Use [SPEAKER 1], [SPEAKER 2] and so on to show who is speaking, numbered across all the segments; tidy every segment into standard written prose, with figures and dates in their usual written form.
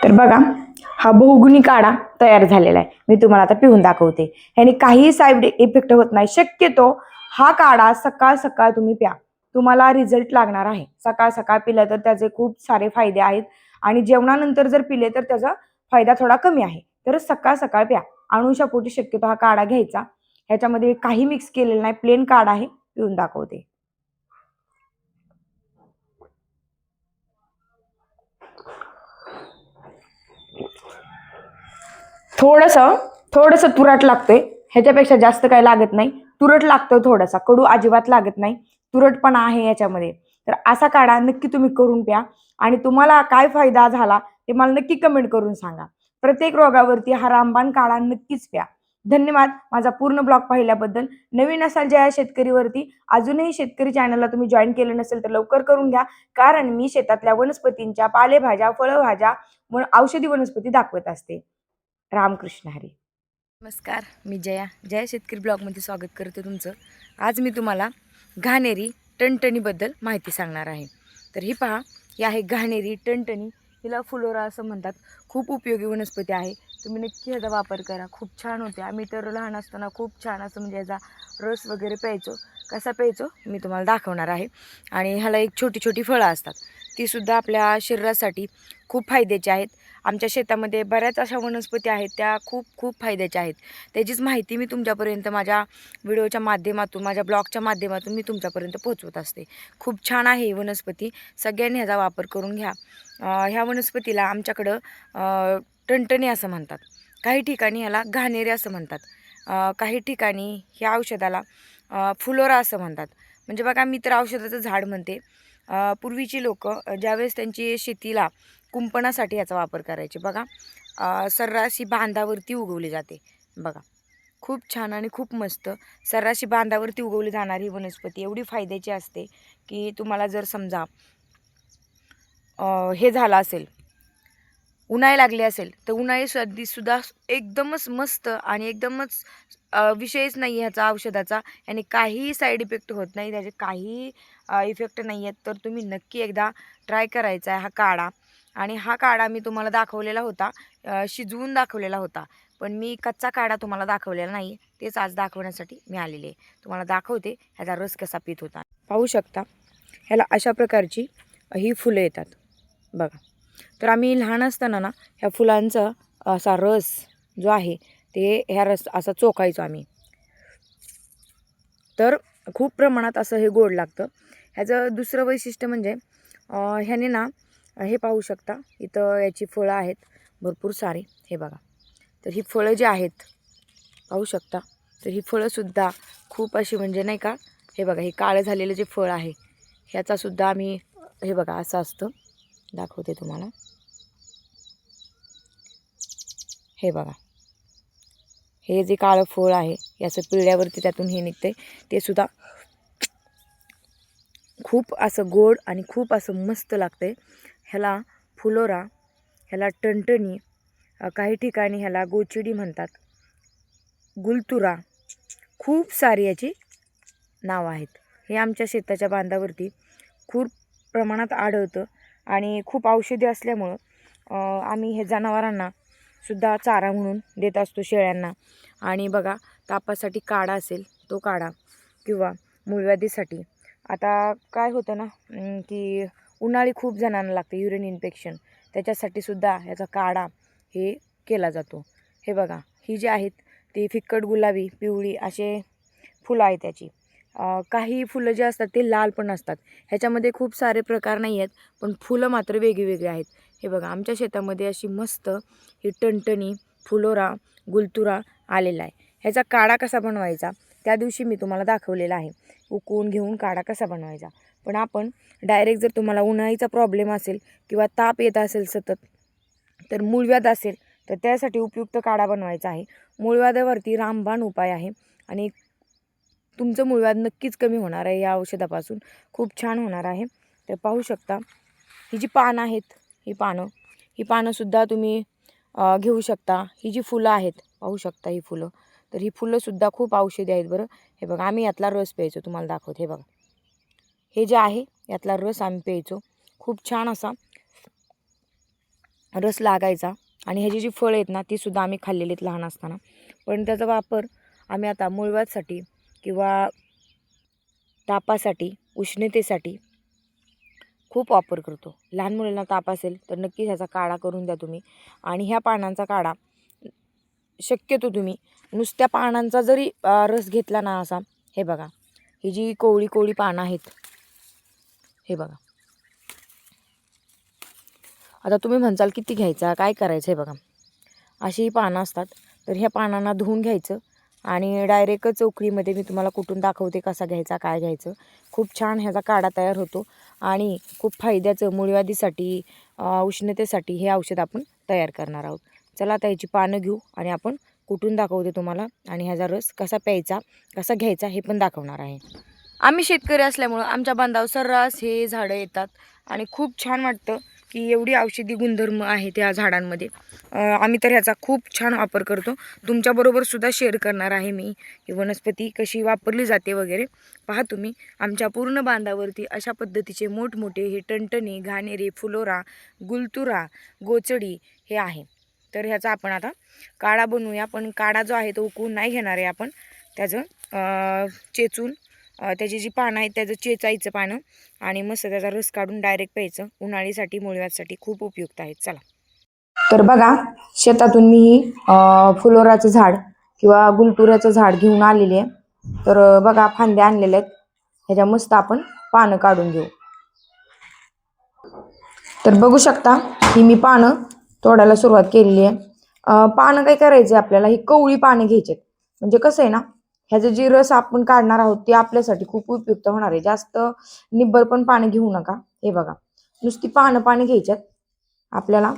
[SPEAKER 1] तर बघा, हा बहुगुणी काढा तयार झालेला आहे. मी तुम्हाला आता पिऊन दाखवते. ह्याने काहीही साईड इफेक्ट होत नाही. शक्यतो हा काढा सकाळ सकाळ तुम्ही प्या, तुम्हाला रिझल्ट लागणार आहे. सकाळ सकाळ पिलं तर त्याचे खूप सारे फायदे आहेत आणि जेवणानंतर जर पिले तर त्याचा फायदा थोडा कमी आहे. तर सकाळ सकाळ प्या. अनुषापोटी शक्यतो हा काढा घ्यायचा. ह्याच्यामध्ये काही मिक्स केलेलं नाही, प्लेन काढा आहे. पिऊन दाखवते. थोडस थोडस तुरट लागतोय, ह्याच्यापेक्षा जास्त काही लागत नाही. तुरट लागतोय थोडासा, कडू अजिबात लागत नाही, तुरटपणा आहे याच्यामध्ये. तर असा काढा नक्की तुम्ही करून प्या आणि तुम्हाला काय फायदा झाला ते मला नक्की कमेंट करून सांगा. प्रत्येक रोगावरती हा रामबाण काढा नक्कीच प्या. धन्यवाद माझा पूर्ण ब्लॉग पाहिल्याबद्दल. नवीन असाल ज्या शेतकरीवरती, अजूनही शेतकरी चॅनलला तुम्ही जॉईन केलं नसेल तर लवकर करून घ्या, कारण मी शेतातल्या वनस्पतींच्या पालेभाज्या, फळभाज्या, औषधी वनस्पती दाखवत असते. रामकृष्ण हरी.
[SPEAKER 2] नमस्कार, मी जया शेतकरी ब्लॉगमध्ये स्वागत करते तुमचं. आज मी तुम्हाला घाणेरी टणटणीबद्दल माहिती सांगणार आहे. तर ही पहा, ही आहे घाणेरी टणटणी. हिला फुलोरा असं म्हणतात. खूप उपयोगी वनस्पती आहे. तुम्ही नक्की ह्याचा वापर करा, खूप छान होते. आम्ही तर लहान असताना खूप छान असं म्हणजे याचा रस वगैरे प्यायचो. कसा प्यायचो मी तुम्हाला दाखवणार आहे. आणि ह्याला एक छोटी छोटी फळं असतात, तीसुद्धा आपल्या शरीरासाठी खूप फायद्याची आहेत. आमच्या शेतामध्ये बऱ्याच अशा वनस्पती आहेत, त्या खूप खूप फायद्याच्या आहेत. त्याचीच माहिती मी तुमच्यापर्यंत माझ्या व्हिडिओच्या माध्यमातून, माझ्या ब्लॉगच्या माध्यमातून मी तुमच्यापर्यंत पोहोचवत असते. खूप छान आहे ही वनस्पती, सगळ्यांनी ह्याचा वापर करून घ्या. ह्या वनस्पतीला आमच्याकडं टणटणी असं म्हणतात, काही ठिकाणी ह्याला घाणेरी असं म्हणतात, काही ठिकाणी ह्या औषधाला फुलोरा असं म्हणतात. म्हणजे बघा, मी तर औषधाचं झाड म्हणते. पूर्वीची लोक ज्यावेळेस त्यांची शेतीला कुंपणासाठी याचा वापर करायचे. बघा, सर्रास बांधावरती उगवली जाते. बघा, खूप छान आणि खूप मस्त सर्रास बांधावरती उगवली जाणारी वनस्पती एवढी फायद्याची असते की तुम्हाला जर समजा हे झालं असेल, उन्हाळी लागली असेल, तर उन्हाळी सुद्धा एकदमच मस्त आणि एकदमच विषयच नाही ह्याचा औषधाचा. याने काहीही साईड इफेक्ट होत नाही, त्याचे काहीही इफेक्ट नाही आहेत. तर तुम्ही नक्की एकदा ट्राय करायचा आहे हा काढा. आणि हा काढा मी तुम्हाला दाखवलेला होता, शिजवून दाखवलेला होता, पण मी कच्चा काढा तुम्हाला दाखवलेला नाही. तेच आज दाखवण्यासाठी मी आलेले आहे. तुम्हाला दाखवते ह्याचा रस कसा पित होता. पाहू शकता, ह्याला अशा प्रकारची ही फुलं येतात. बघा, तर आम्ही लहान असताना ना ह्या फुलांचा असा रस जो आहे ते ह्या रस असा चोखायचो आम्ही. तर खूप प्रमाणात असं हे गोड लागतं. ह्याचं दुसरं वैशिष्ट्य म्हणजे ह्याने ना, हे पाहू शकता इथं याची फळं आहेत भरपूर सारी. हे बघा, तर ही फळं जी आहेत पाहू शकता, तर ही फळंसुद्धा खूप अशी म्हणजे नाही का, हे बघा, हे काळं झालेलं जे फळ आहे ह्याचासुद्धा आम्ही, हे बघा असं असतं, दाखवते तुम्हाला. हे बघा, हे जे काळं फळ आहे याचं पिळल्यावरती त्यातून हे निघते, ते सुद्धा खूप असं गोड आणि खूप असं मस्त लागते. ह्याला फुलोरा, ह्याला टणटणी, काही ठिकाणी ह्याला गोचिडी म्हणतात, गुलतुरा, खूप सारी याची नावं आहेत. हे आमच्या शेताच्या बांधावरती खूप प्रमाणात आढळतं आणि खूप औषधी असल्यामुळं आम्ही हे जनावरांना सुद्धा चारा म्हणून देत असतो, शेळ्यांना. आणि बघा, तापासाठी काढा असेल तो काढा, किंवा मूळव्याधीसाठी. आता काय होतं ना, की उन्हाळी खूप जणांना लागते युरिन इन्फेक्शन, त्याच्यासाठी सुद्धा ह्याचा काढा हे केला जातो. हे बघा, ही जी आहेत ती फिक्कट गुलाबी, पिवळी असे फुलं आहेत त्याची. काही फुलं जे असतात ते लाल पण असतात. ह्याच्यामध्ये खूप सारे प्रकार नाही आहेत, पण फुलं मात्र वेगळी आहेत. हे बघा, आमच्या शेतामध्ये अशी मस्त ही टणटणी, फुलोरा, गुलतुरा आलेला आहे. ह्याचा काढा कसा बनवायचा त्या दिवशी मी तुम्हाला दाखवलेला आहे, उकळून घेऊन काढा कसा बनवायचा. पण आपण डायरेक्ट, जर तुम्हाला उन्हाळीचा प्रॉब्लेम असेल किंवा ताप येत असेल सतत, तर मूळव्याध असेल, तर त्यासाठी उपयुक्त काढा बनवायचा आहे. मूळव्याधावरती रामबाण उपाय आहे आणि तुमचं मूळव्याध नक्कीच कमी होणार आहे या औषधापासून, खूप छान होणार आहे. तर पाहू शकता, ही जी पानं आहेत, ही पानंसुद्धा तुम्ही घेऊ शकता. ही जी फुलं आहेत पाहू शकता, ही फुलं, तर ही फुलंसुद्धा खूप औषधी आहेत बरं. हे बघा, आम्ही यातला रस प्यायचो, तुम्हाला दाखवते. हे बघा, हे जे आहे यातला रस आम्ही प्यायचो, खूप छान असा रस लागायचा. आणि ह्याची जी फळं आहेत ना ती सुद्धा आम्ही खाल्लेली आहेत लहान असताना. पण त्याचा वापर आम्ही आता मूळव्याधसाठी किंवा तापासाठी, उष्णतेसाठी खूप वापर करतो. लहान मुलांना ताप असेल तर नक्कीच ह्याचा काढा करून द्या तुम्ही. आणि ह्या पानांचा काढा शक्यतो तुम्ही नुसत्या पानांचा जरी रस घेतला ना असा, हे बघा ही जी कोवळी कोवळी पानं आहेत, हे बघा. आता तुम्ही म्हणसाल किती घ्यायचा, काय करायचं, हे बघा अशी ही पानं असतात. तर ह्या पानांना धुवून घ्यायचं आणि डायरेक्टच उकळीमध्ये मी तुम्हाला कुटून दाखवते कसा घ्यायचा, काय घ्यायचं. खूप छान ह्याचा काढा तयार होतो आणि खूप फायद्याचं मूळव्याधीसाठी, उष्णतेसाठी हे औषध आपण तयार करणार आहोत. चला आता ह्याची पानं घेऊ आणि आपण कुटून दाखवते तुम्हाला आणि ह्याचा रस कसा प्यायचा, कसा घ्यायचा हे पण दाखवणार आहे. आम्ही शेतकरी असल्यामुळं आमच्या बांधावर सर्रास हे झाडं येतात आणि खूप छान वाटतं की एवढी औषधी गुणधर्म आहेत या झाडांमध्ये. आम्ही तर ह्याचा खूप छान वापर करतो. तुमच्याबरोबर सुद्धा शेअर करणार आहे मी ही वनस्पती कशी वापरली जाते वगैरे. पहा तुम्ही आमच्या पूर्ण बांधावरती अशा पद्धतीचे मोठमोठे हे टणटणी, घाणेरी, फुलोरा, गुलतुरा, गोचडी हे आहे. तर ह्याचा आपण आता काढा बनवूया. पण काढा जो आहे तो उकळून नाही घेणार आहे आपण. त्याचं चेचून त्याची जी पानं आहेत त्याचं चेचायचं पानं आणि मस्त त्याचा रस काढून डायरेक्ट प्यायचं. उन्हाळीसाठी, मूळव्याधीसाठी खूप उपयुक्त आहेत. चला.
[SPEAKER 1] तर बघा शेतातून मी फुलोराचं झाड किंवा गुलटुऱ्याचं झाड घेऊन आलेली आहे. तर बघा फांद्या आणलेल्या आहेत. ह्याच्या मस्त आपण पानं काढून घेऊ. तर बघू शकता ही मी पानं तोडायला सुरुवात केलेली आहे. पानं काय करायचे आपल्याला, ही कवळी पाने घ्यायची. म्हणजे कसं आहे ना, ह्याचं जे रस आपण काढणार आहोत ते आपल्यासाठी खूप उपयुक्त होणार आहे. जास्त निब्बर पण पानं घेऊ नका. हे बघा नुसती पानं घ्यायच्यात आपल्याला.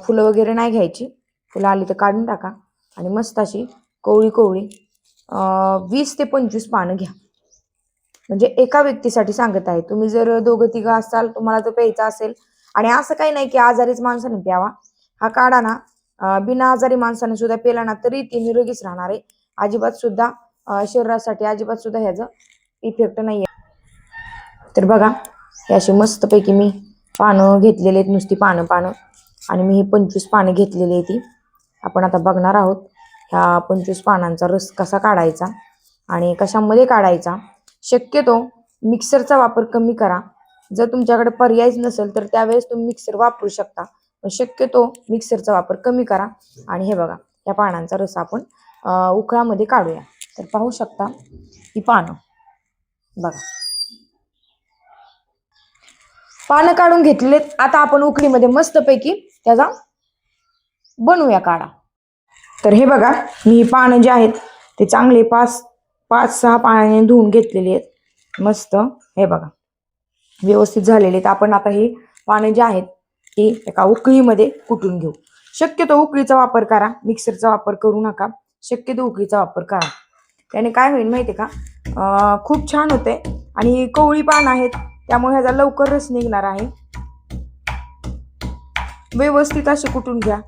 [SPEAKER 1] फुलं वगैरे नाही घ्यायची. फुलं आली तर काढून टाका आणि मस्त अशी कोवळी कोवळी 20 ते 25 पानं घ्या. म्हणजे एका व्यक्तीसाठी सांगत आहे. तुम्ही जर दोघं तिघं असाल, तुम्हाला जर प्यायचा असेल, आणि असं काही नाही की आजारीच माणसाने प्यावा. हा काढा ना बिना आजारी माणसाने सुद्धा पेला ना तरी ते निरोगीच राहणार आहे. अजिबात सुद्धा शरीरासाठी अजिबात सुद्धा ह्याचा इफेक्ट नाही आहे. तर बघा हे अशी मस्तपैकी मी पानं घेतलेली आहेत, नुसती पानं आणि मी ही 25 पानं घेतलेली आहे ती. आपण आता बघणार आहोत ह्या 25 पानांचा रस कसा काढायचा आणि कशामध्ये काढायचा. शक्यतो मिक्सरचा वापर कमी करा. जर तुमच्याकडे पर्यायच नसेल तर त्यावेळेस तुम्ही मिक्सर वापरू शकता, पण शक्यतो मिक्सरचा वापर कमी करा. आणि हे बघा या पानांचा रस आपण उकळामध्ये काढूया. तर पाहू शकता ही पानं बघा, पानं काढून घेतलेत. आता आपण उकळीमध्ये मस्तपैकी त्याचा बनवूया काढा. तर हे बघा मी ही पानं जे आहेत ते चांगले 5-6 पाण्याने धुवून घेतलेली आहेत. मस्त हे बघा व्यवस्थित झालेले आहेत. आपण आता ही पानं जे आहेत ती एका उकळीमध्ये कुटून घेऊ. शक्यतो उकळीचा वापर करा, मिक्सरचा वापर करू नका. शक्यतो उकळीचा वापर करा. त्याने काय होईल माहिती आहे का, खूप छान होते. आणि कोवळी पानं आहेत त्यामुळे ह्याचा लवकर रस निघणार आहे. व्यवस्थित असे कुटून घ्या.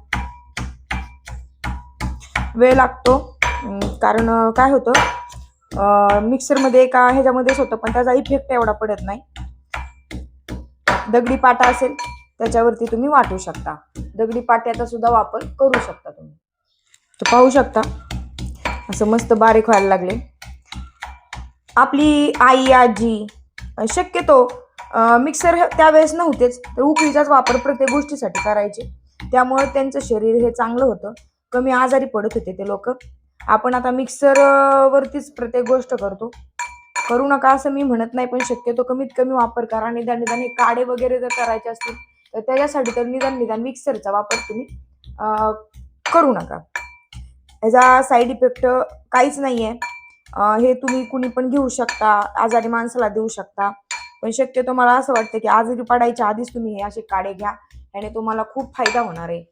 [SPEAKER 1] वेळ लागतो कारण काय होतं मिक्सरमध्ये एका ह्याच्यामध्येच होतं, पण त्याचा इफेक्ट एवढा पडत नाही. दगडी पाटा असेल त्याच्यावरती तुम्ही वाटू शकता. दगडी पाट्याचा सुद्धा वापर करू शकता तुम्ही. तर पाहू शकता असं मस्त बारीक व्हायला लागले. आपली आई आजी शक्यतो मिक्सर त्यावेळेस नव्हतेच, तर उकळीचाच वापर प्रत्येक गोष्टीसाठी करायचे. त्यामुळे त्यांचं शरीर हे चांगलं होतं, कमी आजारी पडत होते ते लोक. आपण आता मिक्सर वरतीच प्रत्येक गोष्ट करू नका असं मी म्हणत नाही, पण शक्यतो कमीत कमी वापर करा. निदान हे काढे वगैरे जर करायचे असतील तर त्याच्यासाठी तर निदान मिक्सरचा वापर तुम्ही करू नका. याचा साईड इफेक्ट काहीच नाहीये. हे तुम्ही कुणी पण घेऊ शकता, आजारी माणसाला देऊ शकता. पण शक्यतो मला असं वाटतं की आजारी पडायच्या आधीच तुम्ही हे असे काढे घ्या, याने तुम्हाला खूप फायदा होणार आहे.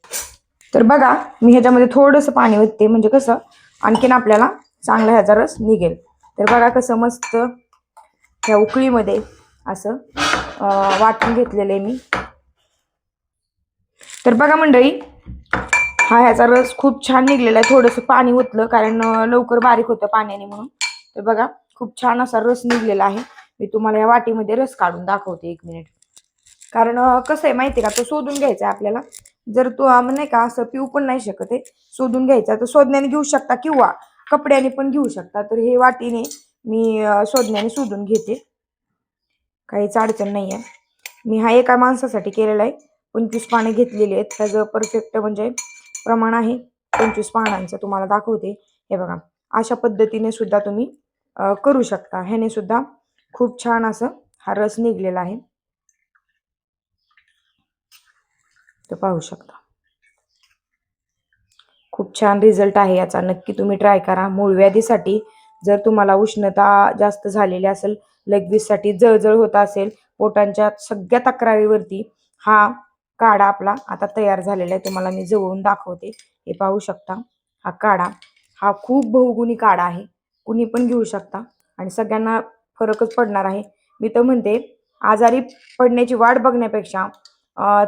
[SPEAKER 1] तर बघा मी ह्याच्यामध्ये थोडंसं पाणी ओतते, म्हणजे कसं आणखीन आपल्याला चांगला ह्याचा रस निघेल. तर बघा कसं मस्त ह्या उकळीमध्ये असं वाटून घेतलेलं आहे मी. तर बघा मंडळी हा ह्याचा रस खूप छान निघलेला आहे. थोडंसं पाणी ओतलं कारण लवकर बारीक होतं पाण्याने म्हणून. तर बघा खूप छान असा रस निघलेला आहे. मी तुम्हाला या वाटीमध्ये रस काढून दाखवते 1 मिनिट. कारण कसं आहे माहिती आहे का, तो शोधून घ्यायचा आहे आपल्याला. जर तू नाही का असं पिऊ पण नाही शकत आहे, शोधून घ्यायचा तर शोधण्याने घेऊ शकता किंवा कपड्याने पण घेऊ शकता. तर हे वाटीने मी शोधण्याने शोधून घेते, काहीच अडचण नाही आहे. मी हा एका माणसासाठी केलेला आहे. 25 पाने घेतलेली आहेत. त्याचं परफेक्ट म्हणजे प्रमाण आहे 25 पानांचं. तुम्हाला दाखवते. हे बघा, अशा पद्धतीने सुद्धा तुम्ही करू शकता. ह्याने सुद्धा खूप छान असं हा रस निघलेला आहे, तर पाहू शकता. खूप छान रिझल्ट आहे याचा. नक्की तुम्ही ट्राय करा. मूळव्याधीसाठी जर तुम्हाला उष्णता जास्त झालेली असेल, लगवीसाठी जळजळ होत असेल, पोटांच्या सगळ्या तक्रारीवरती हा काढा आपला आता तयार झालेला आहे. तुम्हाला मी जवळून दाखवते. हे पाहू शकता. हा काढा हा खूप बहुगुणी काढा आहे. कुणी पण घेऊ शकता आणि सगळ्यांना फरकच पडणार आहे. मी तर म्हणते आजारी पडण्याची वाट बघण्यापेक्षा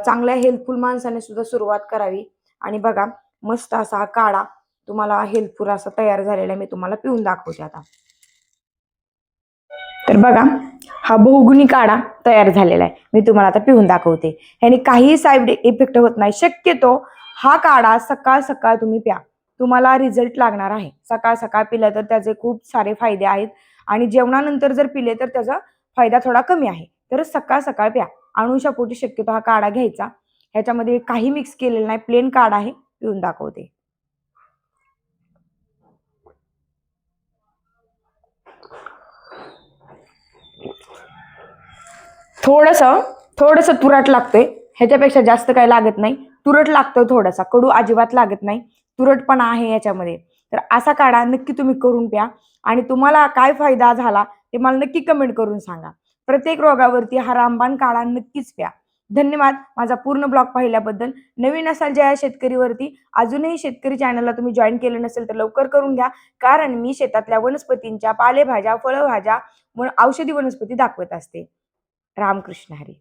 [SPEAKER 1] चांगल्या हेल्पफुल माणसाने सुद्धा सुरुवात करावी. आणि बघा, मस्त असा हा काढा तुम्हाला हेल्पफुल असा तयार झालेला आहे. मी तुम्हाला पिऊन दाखवते आता. तर बघा, हा बहुगुणी काढा तयार झालेला आहे. मी तुम्हाला आता पिऊन दाखवते. ह्याने काहीही साईड इफेक्ट होत नाही. शक्यतो हा काढा सकाळ सकाळ तुम्ही प्या, तुम्हाला रिझल्ट लागणार आहे. सकाळ सकाळ पिलं तर त्याचे खूप सारे फायदे आहेत आणि जेवणानंतर जर पिले तर त्याचा फायदा थोडा कमी आहे. तर सकाळ सकाळ प्या. अनुषापोटी शक्यतो हा काढा घ्यायचा. ह्याच्यामध्ये काही मिक्स केलेलं नाही, प्लेन काढा आहे. पिऊन दाखवते. थोडंसं तुरट लागतंय, ह्याच्यापेक्षा जास्त काही लागत नाही. तुरट लागतोय थोडासा, कडू अजिबात लागत नाही. तुरटपणा आहे याच्यामध्ये. तर असा काढा नक्की तुम्ही करून प्या आणि तुम्हाला काय फायदा झाला ते मला नक्की कमेंट करून सांगा. प्रत्येक रोगावरती हा रामबाण काढा नक्कीच प्या. धन्यवाद माझा पूर्ण ब्लॉग पाहिल्याबद्दल. नवीन असाल ज्या शेतकरीवरती, अजूनही शेतकरी चॅनलला तुम्ही जॉईन केलं नसेल तर लवकर करून घ्या. कारण मी शेतातल्या वनस्पतींच्या पालेभाज्या, फळभाज्या, औषधी वनस्पती दाखवत असते. रामकृष्ण हरी.